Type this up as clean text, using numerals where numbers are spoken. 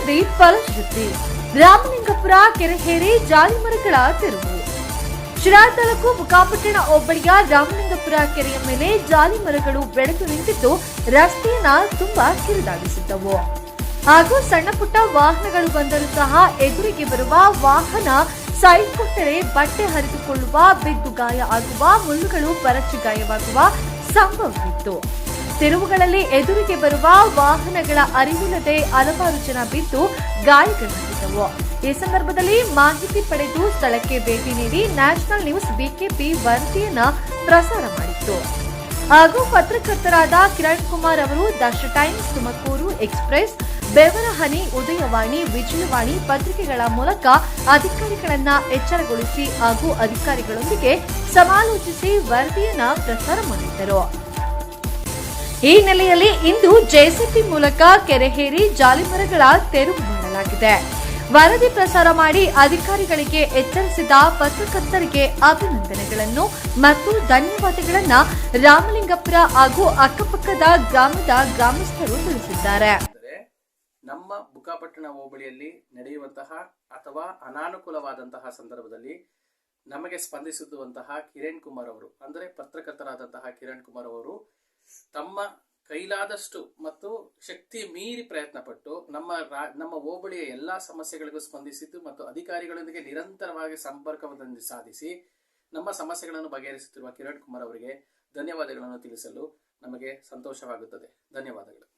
ಅಭಿವೃದ್ಧಿ ಫಲಶ್ರುತಿ. ರಾಮಲಿಂಗಪುರ ಕೆರೆಹೇರಿ ಜಾಲಿಮರಗಳ ತೆರವು. ಶಿರಾ ತಾಲೂಕು ಬುಕ್ಕಾಪಟ್ಟಣ ಹೋಬಳಿಯ ರಾಮಲಿಂಗಪುರ ಕೆರೆಯ ಮೇಲೆ ಜಾಲಿ ಮರಗಳು ಬೆಳೆದು ನಿಂತಿದ್ದು ರಸ್ತೆಯನ್ನ ತುಂಬಾ ಕಿರಿದಾಗಿಸಿದ್ದವು. ಹಾಗೂ ಸಣ್ಣ ಪುಟ್ಟ ವಾಹನಗಳು ಬಂದರೂ ಸಹ ಎದುರಿಗೆ ಬರುವ ವಾಹನ ಸೈಡ್ ಕೊಟ್ಟರೆ ಬಟ್ಟೆ ಹರಿದುಕೊಳ್ಳುವ, ಬಿದ್ದು ಗಾಯ ಆಗುವ, ಮುಳ್ಳುಗಳು ಪರಚಿ ಗಾಯವಾಗುವ ಸಂಭವವಿತ್ತು. ತಿರುವುಗಳಲ್ಲಿ ಎದುರಿಗೆ ಬರುವ ವಾಹನಗಳ ಅರಿವಿಲ್ಲದೆ ಹಲವಾರು ಜನ ಬಿದ್ದು ಗಾಯಗಳಾಗಿದ್ದವು. ಈ ಸಂದರ್ಭದಲ್ಲಿ ಮಾಹಿತಿ ಪಡೆದು ಸ್ಥಳಕ್ಕೆ ಭೇಟಿ ನೀಡಿ ನ್ಯಾಷನಲ್ ನ್ಯೂಸ್ ಬಿಕೆಪಿ ವರದಿಯನ್ನ ಪ್ರಸಾರ ಮಾಡಿತ್ತು. ಹಾಗೂ ಪತ್ರಕರ್ತರಾದ ಕಿರಣ್ ಕುಮಾರ್ ಅವರು ದಶ ಟೈಮ್ಸ್, ತುಮಕೂರು ಎಕ್ಸ್‌ಪ್ರೆಸ್, ಬೆವರಹನಿ, ಉದಯವಾಣಿ, ವಿಜಯವಾಣಿ ಪತ್ರಿಕೆಗಳ ಮೂಲಕ ಅಧಿಕಾರಿಗಳನ್ನ ಎಚ್ಚರಗೊಳಿಸಿ ಹಾಗೂ ಅಧಿಕಾರಿಗಳೊಂದಿಗೆ ಸಮಾಲೋಚಿಸಿ ವರದಿಯನ್ನ ಪ್ರಸಾರ ಮಾಡಿದ್ದರು. ಈ ಹಿನ್ನೆಲೆಯಲ್ಲಿ ಇಂದು ಜೆಸಿಪಿ ಮೂಲಕ ಕೆರೆಹೇರಿ ಜಾಲಿಮರಗಳ ತೆರವು ಮಾಡಲಾಗಿದೆ. ವರದಿ ಪ್ರಸಾರ ಮಾಡಿ ಅಧಿಕಾರಿಗಳಿಗೆ ಎಚ್ಚರಿಸಿದ ಪತ್ರಕರ್ತರಿಗೆ ಅಭಿನಂದನೆಗಳನ್ನು ಮತ್ತು ಧನ್ಯವಾದಗಳನ್ನು ರಾಮಲಿಂಗಪುರ ಹಾಗೂ ಅಕ್ಕಪಕ್ಕದ ಗ್ರಾಮದ ಗ್ರಾಮಸ್ಥರು ತಿಳಿಸಿದ್ದಾರೆ. ನಮ್ಮ ಬುಕ್ಕಾಪಟ್ಟಣ ಹೋಬಳಿಯಲ್ಲಿ ನಡೆಯುವಂತಹ ಅಥವಾ ಅನಾನುಕೂಲವಾದಂತಹ ಸಂದರ್ಭದಲ್ಲಿ ನಮಗೆ ಸ್ಪಂದಿಸುವಂತಹ ಕಿರಣ್ ಕುಮಾರ್ ಅವರು, ಅಂದರೆ ಪತ್ರಕರ್ತರಾದಂತಹ ಕಿರಣ್ ಕುಮಾರ್ ಅವರು ತಮ್ಮ ಕೈಲಾದಷ್ಟು ಮತ್ತು ಶಕ್ತಿ ಮೀರಿ ಪ್ರಯತ್ನ ಪಟ್ಟು ನಮ್ಮ ಹೋಬಳಿಯ ಎಲ್ಲಾ ಸಮಸ್ಯೆಗಳಿಗೂ ಸ್ಪಂದಿಸಿದ್ದು ಮತ್ತು ಅಧಿಕಾರಿಗಳೊಂದಿಗೆ ನಿರಂತರವಾಗಿ ಸಂಪರ್ಕವನ್ನು ಸಾಧಿಸಿ ನಮ್ಮ ಸಮಸ್ಯೆಗಳನ್ನು ಬಗೆಹರಿಸುತ್ತಿರುವ ಕಿರಣ್ ಕುಮಾರ್ ಅವರಿಗೆ ಧನ್ಯವಾದಗಳನ್ನು ತಿಳಿಸಲು ನಮಗೆ ಸಂತೋಷವಾಗುತ್ತದೆ. ಧನ್ಯವಾದಗಳು.